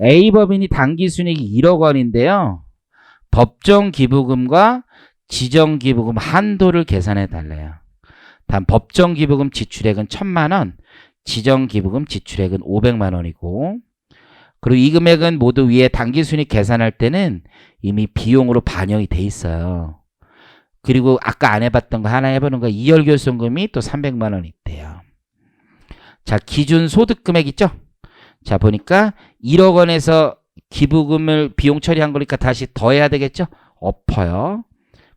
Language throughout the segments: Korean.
A법인이 당기순이익이 1억 원인데요. 법정기부금과 지정기부금 한도를 계산해 달래요. 단 법정기부금 지출액은 1,000만 원, 지정기부금 지출액은 500만 원이고, 그리고 이 금액은 모두 위에 당기순이익 계산할 때는 이미 비용으로 반영이 돼 있어요. 그리고 아까 안 해봤던 거 하나 해보는 거, 이월결손금이 또 300만 원 있대요. 자, 기준 소득 금액 있죠? 자, 보니까 1억 원에서 기부금을 비용 처리한 거니까 다시 더해야 되겠죠? 엎어요.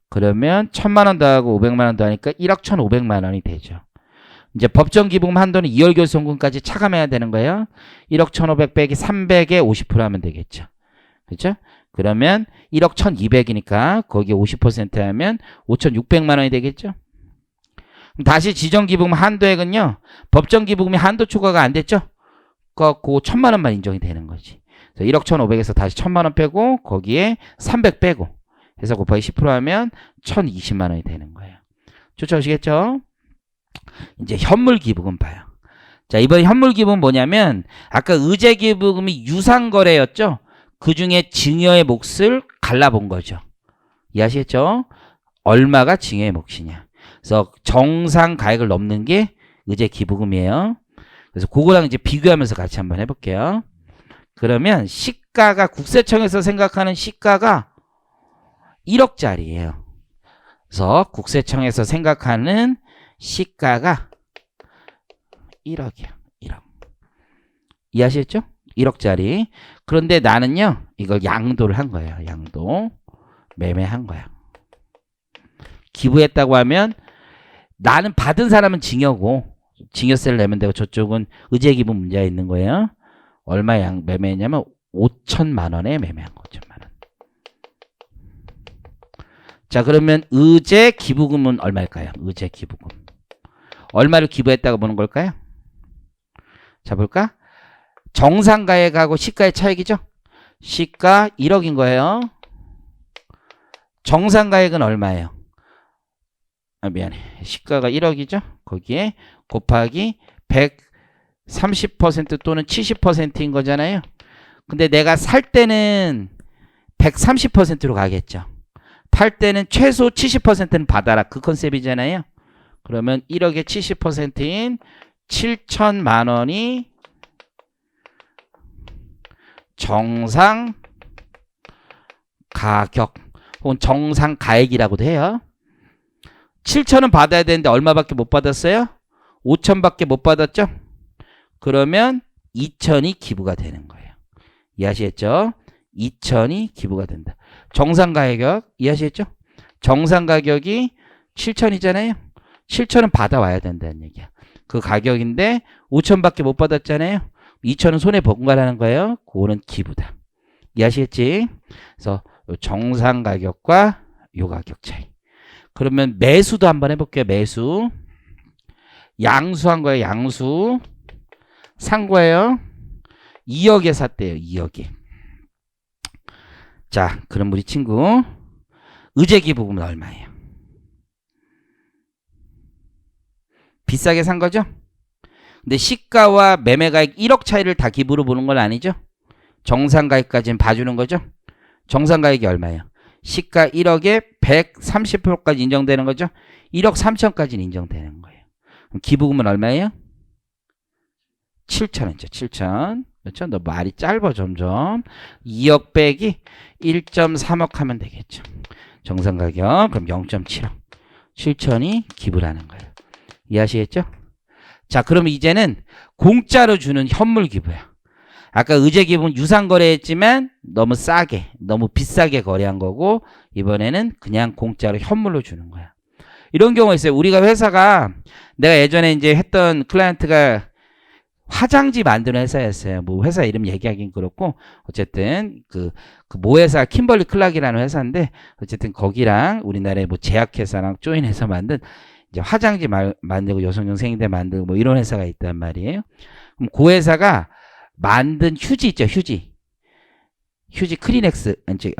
그러면 1,000만 원 더하고 500만 원 더하니까 1억 1,500만 원이 되죠. 이제 법정기부금 한도는 2월 결손금까지 차감해야 되는 거예요. 1억 1,500 빼기 300에 50% 하면 되겠죠. 그렇죠? 그러면 1억 1,200이니까 거기에 50% 하면 5,600만 원이 되겠죠. 다시 지정기부금 한도액은요. 법정기부금이 한도 초과가 안 됐죠. 그 1,000만 원만 인정이 되는 거지. 그래서 1억 1,500에서 다시 1,000만 원 빼고 거기에 300 빼고 해서 곱하기 10% 하면 1,020만 원이 되는 거예요. 쫓아오시겠죠? 이제 현물기부금 봐요. 자, 이번 현물기부금은 뭐냐면 아까 의제기부금이 유상거래였죠. 그 중에 증여의 몫을 갈라본 거죠. 이해하시겠죠? 얼마가 증여의 몫이냐. 그래서 정상가액을 넘는 게 의제기부금이에요. 그래서 그거랑 이제 비교하면서 같이 한번 해볼게요. 그러면 시가가 국세청에서 생각하는 시가가 1억짜리예요. 그래서 국세청에서 생각하는 시가가 1억이야. 1억. 이해하시겠죠? 1억짜리. 그런데 나는요. 이걸 양도를 한 거예요. 양도. 매매한 거야. 기부했다고 하면 나는 받은 사람은 증여고 증여세를 내면 되고 저쪽은 의제기부 문제가 있는 거예요. 얼마 매매했냐면 5천만 원에 매매한 거. 5천만 원. 자, 그러면 의제기부금은 얼마일까요? 의제기부금. 얼마를 기부했다고 보는 걸까요? 자, 볼까? 정상가액하고 시가의 차익이죠? 시가 1억인 거예요. 정상가액은 얼마예요? 미안해. 시가가 1억이죠? 거기에 곱하기 130% 또는 70%인 거잖아요. 근데 내가 살 때는 130%로 가겠죠. 팔 때는 최소 70%는 받아라. 그 컨셉이잖아요. 그러면 1억의 70%인 7천만 원이 정상 가격 혹은 정상 가액이라고도 해요. 7천은 받아야 되는데 얼마밖에 못 받았어요? 5천밖에 못 받았죠? 그러면 2천이 기부가 되는 거예요. 이해하시겠죠? 2천이 기부가 된다. 정상 가격 이해하시겠죠? 정상 가격이 7천이잖아요. 7천은 받아와야 된다는 얘기야. 그 가격인데 5천밖에 못 받았잖아요. 2천은 손해 본 거라는 거예요. 그거는 기부다. 이해하시겠지? 그래서 정상 가격과 요 가격 차이. 그러면 매수도 한번 해볼게요. 매수. 양수한 거예요. 양수. 산 거예요. 2억에 샀대요. 2억에. 자, 그럼 우리 친구 의제기부금은 얼마예요? 비싸게 산 거죠? 근데 시가와 매매가액 1억 차이를 다 기부로 보는 건 아니죠? 정상가액까지는 봐주는 거죠? 정상가액이 얼마예요? 시가 1억에 130%까지 인정되는 거죠? 1억 3천까지는 인정되는 거예요. 그럼 기부금은 얼마예요? 7천원이죠. 7천. 그렇죠? 너 말이 짧아 점점. 2억 빼기 1.3억 하면 되겠죠. 정상가격 그럼 0.7억. 7천이 기부라는 거예요. 이해하시겠죠? 자, 그럼 이제는 공짜로 주는 현물 기부야. 아까 의제 기부는 유상 거래했지만 너무 싸게, 너무 비싸게 거래한 거고 이번에는 그냥 공짜로 현물로 주는 거야. 이런 경우가 있어요. 우리가 회사가 내가 예전에 이제 했던 클라이언트가 화장지 만드는 회사였어요. 뭐 회사 이름 얘기하긴 그렇고 어쨌든 그 모 회사 킴벌리 클락이라는 회사인데 어쨌든 거기랑 우리나라의 뭐 제약회사랑 조인해서 만든 이제 화장지 만들고 여성용 생리대 만들고 뭐 이런 회사가 있단 말이에요. 그럼 그 회사가 만든 휴지 있죠, 휴지. 휴지 크리넥스 이제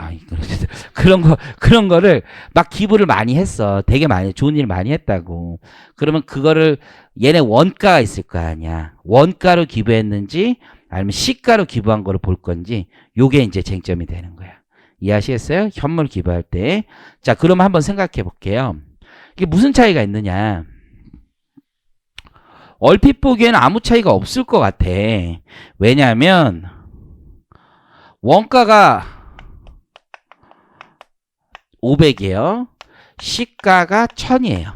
그런 거를 막 기부를 많이 했어. 되게 많이 좋은 일 많이 했다고. 그러면 그거를 얘네 원가가 있을 거 아니야. 원가로 기부했는지 아니면 시가로 기부한 거를 볼 건지 요게 이제 쟁점이 되는 거야. 이해하시겠어요? 현물 기부할 때. 자, 그럼 한번 생각해 볼게요. 이게 무슨 차이가 있느냐? 얼핏 보기에는 아무 차이가 없을 것 같아. 왜냐하면 원가가 500이에요. 시가가 1000이에요.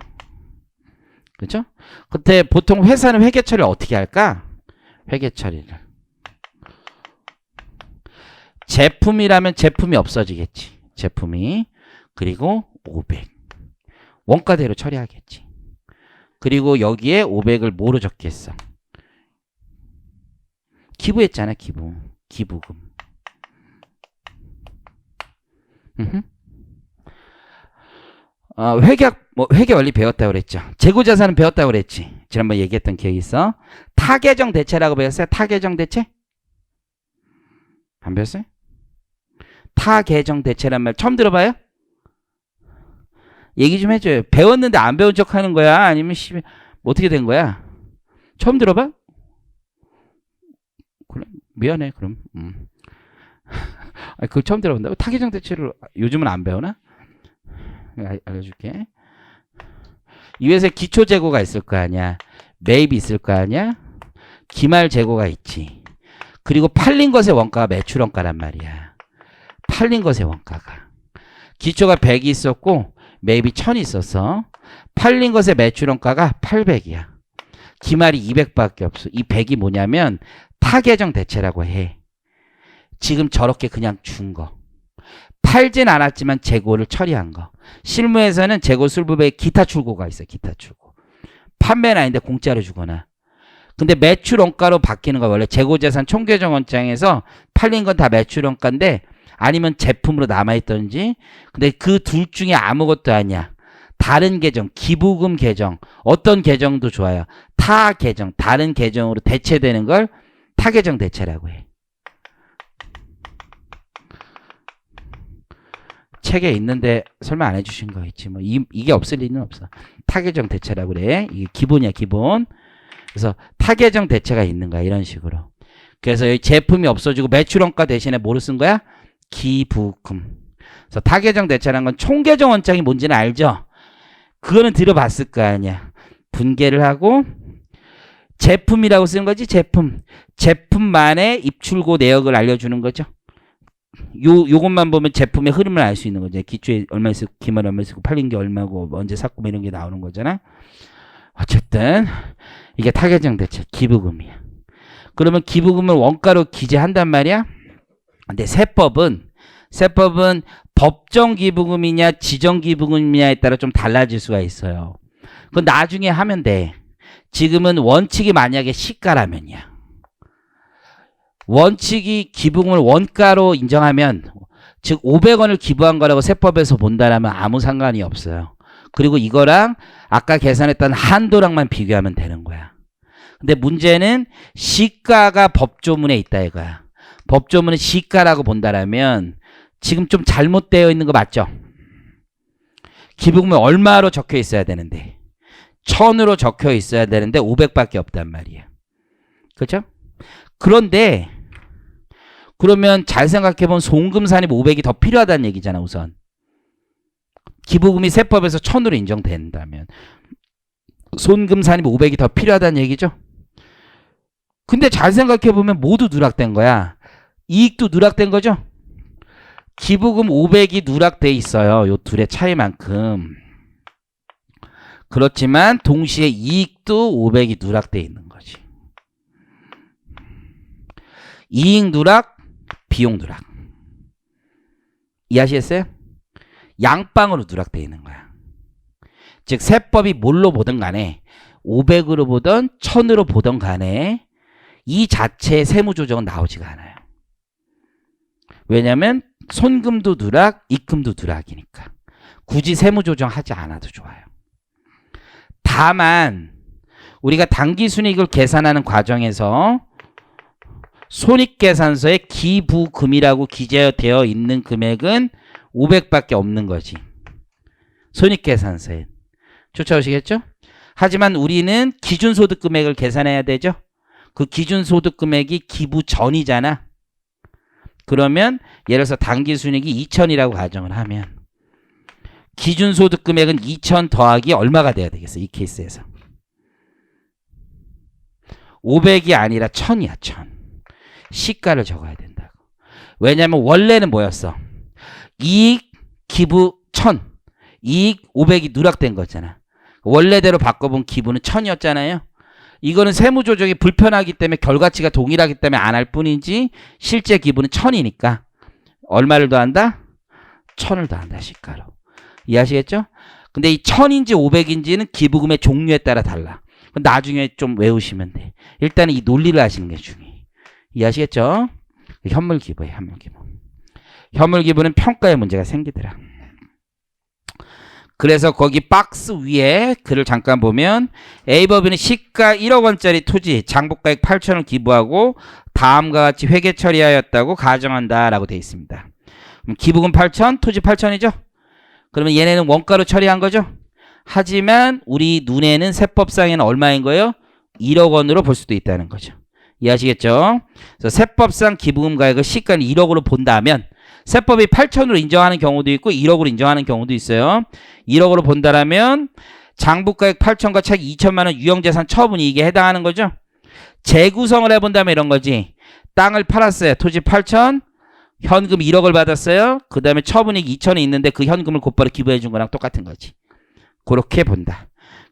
그렇죠? 그때 보통 회사는 회계 처리를 어떻게 할까? 회계 처리를. 제품이라면 제품이 없어지겠지. 제품이. 그리고 500. 원가대로 처리하겠지. 그리고 여기에 500을 뭐로 적겠어? 기부했잖아, 기부. 기부금. 회계 원리 배웠다고 그랬죠. 재고자산은 배웠다고 그랬지. 지난번에 얘기했던 기억이 있어. 타계정 대체라고 배웠어요? 타계정 대체? 안 배웠어요? 타계정 대체란 말 처음 들어봐요? 얘기 좀 해줘요. 배웠는데 안 배운 척 하는 거야? 아니면 어떻게 된 거야? 처음 들어봐? 그래, 미안해, 그럼. 그걸 처음 들어본다고? 타계정 대체를 요즘은 안 배우나? 알려줄게. 이 회사에 기초 재고가 있을 거 아니야. 매입이 있을 거 아니야. 기말 재고가 있지. 그리고 팔린 것의 원가가 매출 원가란 말이야. 팔린 것의 원가가. 기초가 100이 있었고 매입이 1000이 있었어. 팔린 것의 매출 원가가 800이야. 기말이 200밖에 없어. 이 100이 뭐냐면 타계정 대체라고 해. 지금 저렇게 그냥 준 거. 팔진 않았지만 재고를 처리한 거. 실무에서는 재고 술부배에 기타 출고가 있어. 기타 출고. 판매는 아닌데 공짜로 주거나. 근데 매출 원가로 바뀌는 거 원래 재고자산 총계정 원장에서 팔린 건 다 매출 원가인데 아니면 제품으로 남아있던지. 근데 그 둘 중에 아무것도 아니야. 다른 계정, 기부금 계정, 어떤 계정도 좋아요. 타 계정, 다른 계정으로 대체되는 걸 타계정 대체라고 해. 책에 있는데 설명 안 해주신 거 있지. 뭐 이게 없을 리는 없어. 타계정 대체라고 그래. 이게 기본이야, 기본. 그래서 타계정 대체가 있는 거야, 이런 식으로. 그래서 이 제품이 없어지고 매출원가 대신에 뭐를 쓴 거야? 기부금. 그래서 타계정 대체라는 건 총계정 원장이 뭔지는 알죠? 그거는 들어봤을 거 아니야. 분계를 하고 제품이라고 쓰는 거지, 제품. 제품만의 입출고 내역을 알려주는 거죠. 요것만 보면 제품의 흐름을 알 수 있는 거죠. 기초에 얼마 있었고, 기말에 얼마 있었고, 팔린 게 얼마고, 언제 샀고, 뭐 이런 게 나오는 거잖아. 어쨌든, 이게 타계정 대체, 기부금이야. 그러면 기부금을 원가로 기재한단 말이야? 근데 세법은 법정 기부금이냐, 지정 기부금이냐에 따라 좀 달라질 수가 있어요. 그건 나중에 하면 돼. 지금은 원칙이 만약에 시가라면이야. 원칙이 기부금을 원가로 인정하면 즉 500원을 기부한 거라고 세법에서 본다라면 아무 상관이 없어요. 그리고 이거랑 아까 계산했던 한도랑만 비교하면 되는 거야. 근데 문제는 시가가 법조문에 있다 이거야. 법조문은 시가라고 본다라면 지금 좀 잘못되어 있는 거 맞죠? 기부금이 얼마로 적혀 있어야 되는데 1000으로 적혀 있어야 되는데 500밖에 없단 말이야. 그렇죠? 그런데 그러면 잘 생각해보면 송금산입 500이 더 필요하다는 얘기잖아. 우선 기부금이 세법에서 1000으로 인정된다면 손금산입 500이 더 필요하다는 얘기죠. 근데 잘 생각해보면 모두 누락된 거야. 이익도 누락된 거죠. 기부금 500이 누락돼 있어요. 요 둘의 차이만큼. 그렇지만 동시에 이익도 500이 누락돼 있는 거지. 이익 누락, 비용 누락. 이해하시겠어요? 양방으로 누락돼 있는 거야. 즉 세법이 뭘로 보든 간에 500으로 보든 1000으로 보든 간에 이 자체의 세무조정은 나오지가 않아요. 왜냐하면 손금도 누락, 입금도 누락이니까. 굳이 세무조정하지 않아도 좋아요. 다만 우리가 당기순이익을 계산하는 과정에서 손익계산서에 기부금이라고 기재되어 있는 금액은 500밖에 없는 거지. 손익계산서에. 쫓아오시겠죠? 하지만 우리는 기준소득 금액을 계산해야 되죠. 그 기준소득 금액이 기부 전이잖아. 그러면 예를 들어서 당기순이익이 2천이라고 가정을 하면 기준소득 금액은 2천 더하기 얼마가 돼야 되겠어? 이 케이스에서 500이 아니라 1000이야. 1000. 시가를 적어야 된다고. 왜냐면 원래는 뭐였어? 이익 기부 1000, 이익 500이 누락된 거잖아. 원래대로 바꿔본 기부는 1000이었잖아요. 이거는 세무조정이 불편하기 때문에 결과치가 동일하기 때문에 안 할 뿐이지 실제 기부는 1000이니까 얼마를 더한다? 1000을 더한다. 시가로. 이해하시겠죠? 근데 이 1000인지 500인지는 기부금의 종류에 따라 달라. 나중에 좀 외우시면 돼. 일단은 이 논리를 아시는 게 중요해. 이해하시겠죠? 현물기부예요. 현물기부. 현물기부는 평가에 문제가 생기더라. 그래서 거기 박스 위에 글을 잠깐 보면 A법인은 시가 1억 원짜리 토지 장부가액 8천을 기부하고 다음과 같이 회계 처리하였다고 가정한다 라고 되어 있습니다. 그럼 기부금 8천, 토지 8천이죠? 그러면 얘네는 원가로 처리한 거죠? 하지만 우리 눈에는 세법상에는 얼마인 거예요? 1억 원으로 볼 수도 있다는 거죠. 이해하시겠죠? 그래서 세법상 기부금 가액을 시가는 1억으로 본다면 세법이 8천으로 인정하는 경우도 있고 1억으로 인정하는 경우도 있어요. 1억으로 본다라면 장부가액 8천과 차익 2천만 원 유형재산 처분이익에 해당하는 거죠. 재구성을 해본다면 이런 거지. 땅을 팔았어요. 토지 8천, 현금 1억을 받았어요. 그 다음에 처분이익 2천이 있는데 그 현금을 곧바로 기부해 준 거랑 똑같은 거지. 그렇게 본다.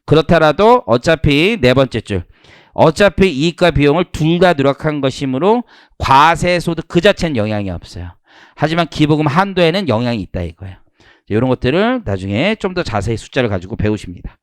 그렇더라도 어차피 네 번째 줄. 어차피 이익과 비용을 둘 다 누락한 것이므로 과세소득 그 자체는 영향이 없어요. 하지만 기부금 한도에는 영향이 있다 이거예요. 이런 것들을 나중에 좀 더 자세히 숫자를 가지고 배우십니다.